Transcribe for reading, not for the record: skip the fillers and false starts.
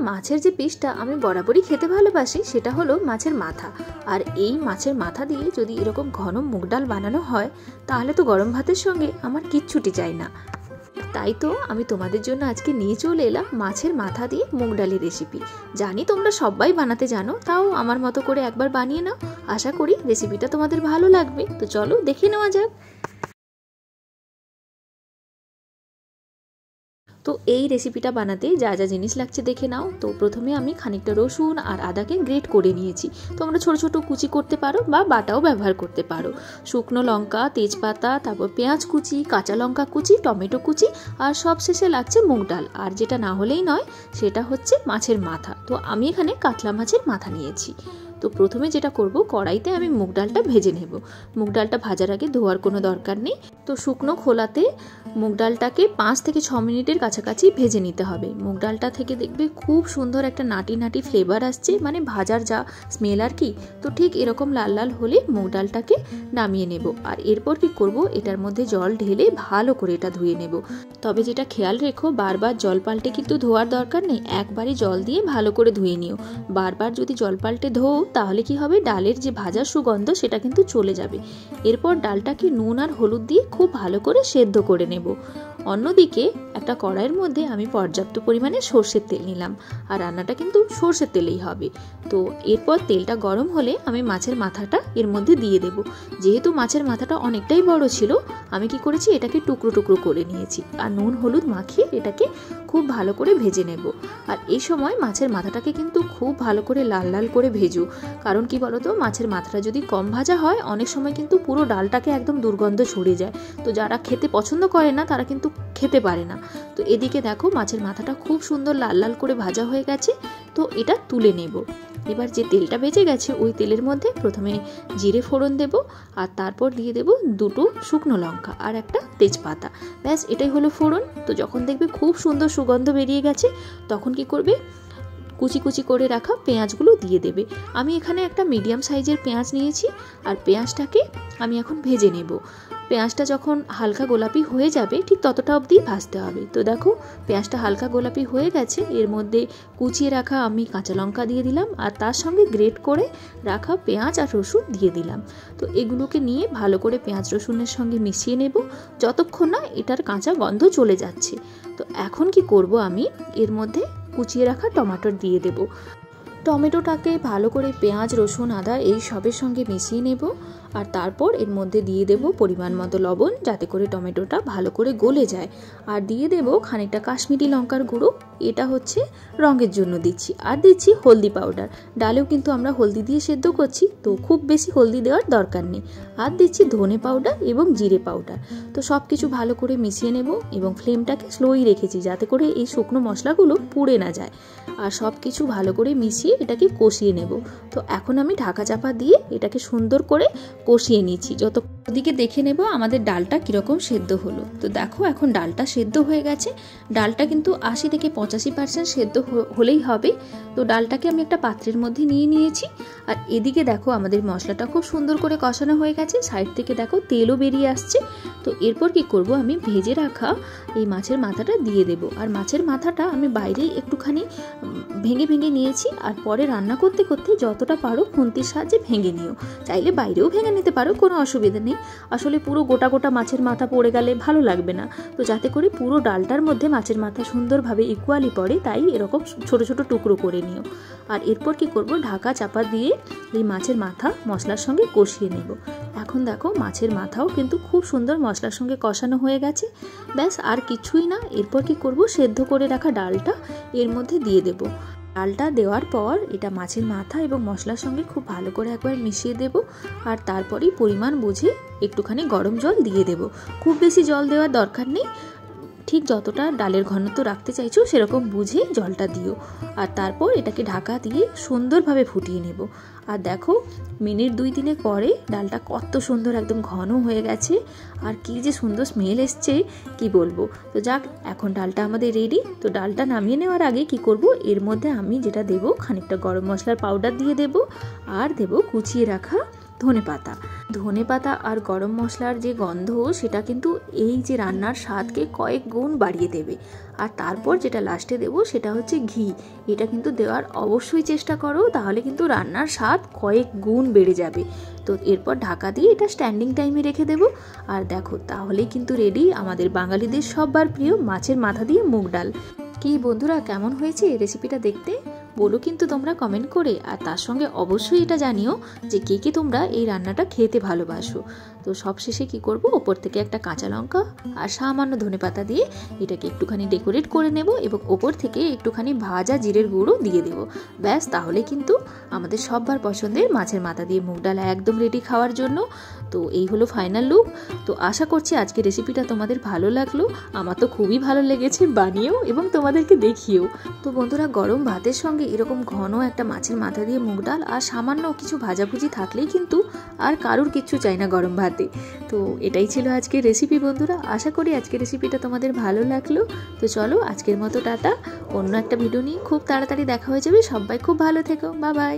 মাছের যে পিসটা আমি বরাবরই খেতে ভালোবাসি সেটা হলো মাছের মাথা। আর এই মাছের মাথা দিয়ে যদি এরকম ঘন মুগ ডাল বানানো হয় তাহলে তো গরম ভাতের সঙ্গে আমার কিচ্ছুটি চাই না। তাই তো আমি তোমাদের জন্য আজকে নিয়ে চলে এলাম মাছের মাথা দিয়ে মুগ ডালের রেসিপি। জানি তোমরা সবাই বানাতে জানো, তাও আমার মতো করে একবার বানিয়ে নাও। আশা করি রেসিপিটা তোমাদের ভালো লাগবে। তো চলো দেখে নেওয়া যাক। তো এই রেসিপিটা বানাতে যা যা জিনিস লাগছে দেখে নাও। তো প্রথমে আমি খানিকটা রসুন আর আদাকে গ্রেট করে নিয়েছি। তোমরা ছোট ছোট কুচি করতে পারো বা বাটাও ব্যবহার করতে পারো। শুকনো লঙ্কা, তেজপাতা, তারপর পেঁয়াজ কুচি, কাঁচা লঙ্কা কুচি, টমেটো কুচি, আর সবশেষে লাগছে মুগ ডাল। আর যেটা না হলেই নয় সেটা হচ্ছে মাছের মাথা। তো আমি এখানে কাতলা মাছের মাথা নিয়েছি। তো প্রথমে যেটা করব, কড়াইতে আমি মুগ ডালটা ভেজে নেব। মুগ ডালটা ভাজার আগে ধোয়ার কোনো দরকার নেই। তো শুকনো খোলাতে মুগ ডালটাকে 5 থেকে 6 মিনিটের কাছাকাছি ভেজে নিতে হবে। মুগ ডালটা থেকে দেখবে খুব সুন্দর একটা নাটি নাটি ফ্লেভার আসছে, মানে ভাজার যা স্মেল আর কি। তো ঠিক এরকম লাল লাল হলে মুগ ডালটাকে নামিয়ে নেব। আর এরপর কি করব, এটার মধ্যে জল ঢেলে ভালো করে এটা ধুয়ে নেব। তবে যেটা খেয়াল রেখো, বারবার জল পাল্টে কিন্তু ধোয়ার দরকার নেই। একবারই জল দিয়ে ভালো করে ধুয়ে নিও। বারবার যদি জল পাল্টে ধোও তাহলে কি হবে, ডালের যে ভাজার সুগন্ধ সেটা কিন্তু চলে যাবে। এরপর ডালটাকে নুন আর হলুদ দিয়ে খুব ভালো করে সেদ্ধ করে নেব। অন্যদিকে একটা কড়াইয়ের মধ্যে আমি পর্যাপ্ত পরিমাণে সর্ষের তেল নিলাম। আর রান্নাটা কিন্তু সর্ষের তেলেই হবে। তো এরপর তেলটা গরম হলে আমি মাছের মাথাটা এর মধ্যে দিয়ে দেব। যেহেতু মাছের মাথাটা অনেকটাই বড় ছিল, আমি কি করেছি, এটাকে টুকরো টুকরো করে নিয়েছি। আর নুন হলুদ মাখিয়ে এটাকে খুব ভালো করে ভেজে নেব। আর এই সময় মাছের মাথাটাকে কিন্তু খুব ভালো করে লাল লাল করে ভেজো। কারণ কি বলতো, মাছের মাথাটা যদি কম ভাজা হয় অনেক সময় কিন্তু পুরো ডালটাকে একদম দুর্গন্ধ ছড়িয়ে যায়। তো যারা খেতে পছন্দ করে না তারা কিন্তু খেতে পারে না। তো এদিকে দেখো মাছের মাথাটা খুব সুন্দর লাল লাল করে ভাজা হয়ে গেছে। তো এটা তুলে নেব। এবার যে তেলটা বেঁচে গেছে ওই তেলের মধ্যে প্রথমে জিরে ফোড়ন দেব, আর তারপর দিয়ে দেব 2টো শুকনো লঙ্কা আর একটা তেজপাতা। ব্যাস, এটাই হলো ফোড়ন। তো যখন দেখবে খুব সুন্দর সুগন্ধ বেরিয়ে গেছে তখন কি করবে, কুচি কুচি করে রাখা পেঁয়াজগুলো দিয়ে দেবে। আমি এখানে একটা মিডিয়াম সাইজের পেঁয়াজ নিয়েছি। আর পেঁয়াজটাকে আমি এখন ভেজে নেব। পেঁয়াজটা যখন হালকা গোলাপি হয়ে যাবে ঠিক ততটা অবধি ভাজতে হবে। তো দেখো পেঁয়াজটা হালকা গোলাপি হয়ে গেছে। এর মধ্যে কুচিয়ে রাখা আমি কাঁচা লঙ্কা দিয়ে দিলাম, আর তার সঙ্গে গ্রেট করে রাখা পেঁয়াজ আর রসুন দিয়ে দিলাম। তো এগুলোকে নিয়ে ভালো করে পেঁয়াজ রসুনের সঙ্গে মিশিয়ে নেব যতক্ষণ না এটার কাঁচা গন্ধ চলে যাচ্ছে। তো এখন কি করব, আমি এর মধ্যে কুচিয়ে রাখা টমেটো দিয়ে দেব। টমেটোটাকে ভালো করে পেঁয়াজ রসুন আদা এই সবের সঙ্গে মিশিয়ে নেব। আর তারপর এর মধ্যে দিয়ে দেব পরিমাণ মতো লবণ, যাতে করে টমেটোটা ভালো করে গলে যায়। আর দিয়ে দেব খানিকটা কাশ্মীরি লঙ্কার গুঁড়ো, এটা হচ্ছে রঙের জন্য দিচ্ছি। আর দিচ্ছি হলদি পাউডার। ডালেও কিন্তু আমরা হলদি দিয়ে সেদ্ধ করছি, তো খুব বেশি হলদি দেওয়ার দরকার নেই। আর দিচ্ছি ধনে পাউডার এবং জিরে পাউডার। তো সব কিছু ভালো করে মিশিয়ে নেব এবং ফ্লেমটাকে স্লোই রেখেছি যাতে করে এই শুকনো মশলাগুলো পুড়ে না যায়। আর সব কিছু ভালো করে মিশিয়ে এটাকে কষিয়ে নেব। তো এখন আমি ঢাকা চাপা দিয়ে এটাকে সুন্দর করে কষিয়ে নিচ্ছি। যত ওদিকে দেখে নেব আমাদের ডালটা কীরকম সেদ্ধ হলো। তো দেখো এখন ডালটা সেদ্ধ হয়ে গেছে। ডালটা কিন্তু 80 থেকে 85% সেদ্ধ হলেই হবে। তো ডালটাকে আমি একটা পাত্রের মধ্যে নিয়ে নিয়েছি। আর এদিকে দেখো আমাদের মশলাটা খুব সুন্দর করে কষানো হয়ে গেছে। সাইড থেকে দেখো তেলও বেরিয়ে আসছে। তো এরপর কি করব, আমি ভেজে রাখা এই মাছের মাথাটা দিয়ে দেব। আর মাছের মাথাটা আমি বাইরেই একটুখানি ভেঙে ভেঙে নিয়েছি। আর পরে রান্না করতে করতে যতটা পারো খুন্তির সাহায্যে ভেঙে নিও। চাইলে বাইরেও ভেঙে নিতে পারো, কোনো অসুবিধা নেই। আসলে পুরো গোটা গোটা মাছের মাথা পড়ে গেলে ভালো লাগবে না। তো যাতে করে পুরো ডালটার মধ্যে মাছের মাথা সুন্দরভাবে ইকুয়ালি পড়ে, তাই এরকম ছোট ছোট টুকরো করে নিও। আর এরপর কি করব, ঢাকা চাপা দিয়ে এই মাছের মাথা মশলার সঙ্গে কষিয়ে নেব। এখন দেখো মাছের মাথাও কিন্তু খুব সুন্দর মশলার সঙ্গে কষানো হয়ে গেছে। ব্যাস, আর কিছুই না। এরপর কি করব, সেদ্ধ করে রাখা ডালটা এর মধ্যে দিয়ে দেব। ডালটা দেওয়ার পর এটা মাছের মাথা এবং মশলার সঙ্গে খুব ভালো করে একবার মিশিয়ে দেব। আর তারপরেই পরিমাণ বুঝে একটুখানি গরম জল দিয়ে দেব। খুব বেশি জল দেওয়ার দরকার নেই, ঠিক যতটা ডালের ঘনত্ব রাখতে চাইছো সেরকম বুঝে জলটা দিও। আর তারপর এটাকে ঢাকা দিয়ে সুন্দরভাবে ফুটিয়ে নেব। আর দেখো মিনিট 2-3 পরে ডালটা কত সুন্দর একদম ঘন হয়ে গেছে। আর কি যে সুন্দর স্মেল এসছে কি বলবো। তো যাক, এখন ডালটা আমাদের রেডি। তো ডালটা নামিয়ে নেওয়ার আগে কি করব, এর মধ্যে আমি যেটা দেব খানিকটা গরম মশলার পাউডার দিয়ে দেব। আর দেব কুচিয়ে রাখা ধনেপাতা আর গরম মশলার যে গন্ধ সেটা কিন্তু এই যে রান্নার স্বাদকে কয়েক গুণ বাড়িয়ে দেবে। আর তারপর যেটা লাস্টে দেবো সেটা হচ্ছে ঘি। এটা কিন্তু দেওয়ার অবশ্যই চেষ্টা করো, তাহলে কিন্তু রান্নার স্বাদ কয়েক গুণ বেড়ে যাবে। তো এরপর ঢাকা দিয়ে এটা স্ট্যান্ডিং টাইমে রেখে দেবো। আর দেখো, তাহলেই কিন্তু রেডি আমাদের বাঙালিদের সবার প্রিয় মাছের মাথা দিয়ে মুগ ডাল। কি বন্ধুরা, কেমন হয়েছে রেসিপিটা দেখতে? বলো কিন্তু তোমরা কমেন্ট করে। আর তার সঙ্গে অবশ্যই এটা জানিও যে কে কে তোমরা এই রান্নাটা খেতে ভালোবাসো। তো সব শেষে কী করবো, ওপর থেকে একটা কাঁচা লঙ্কা আর সামান্য ধনেপাতা দিয়ে এটাকে একটুখানি ডেকোরেট করে নেব এবং ওপর থেকে একটুখানি ভাজা জিরের গুঁড়ো দিয়ে দেবো। ব্যাস, তাহলে কিন্তু আমাদের সবার পছন্দের মাছের মাথা দিয়ে মুগ ডাল একদম রেডি খাওয়ার জন্য। তো এই হলো ফাইনাল লুক। তো আশা করছি আজকে রেসিপিটা তোমাদের ভালো লাগলো। আমার তো খুবই ভালো লেগেছে বানিয়েও এবং তোমাদেরকে দেখিয়েও। তো বন্ধুরা, গরম ভাতের সঙ্গে এরকম ঘন একটা মাছের মাথা দিয়ে মুগ ডাল আর সামান্য কিছু ভাজাভুজি থাকলেই কিন্তু আর কারুর কিচ্ছু চাই না গরম ভাতে। তো এটাই ছিল আজকের রেসিপি বন্ধুরা। আশা করি আজকের রেসিপিটা তোমাদের ভালো লাগলো। তো চলো আজকের মতো টাটা, অন্য একটা ভিডিও নিয়ে খুব তাড়াতাড়ি দেখা হয়ে যাবে। সবাই খুব ভালো থেকো, বাই বাই।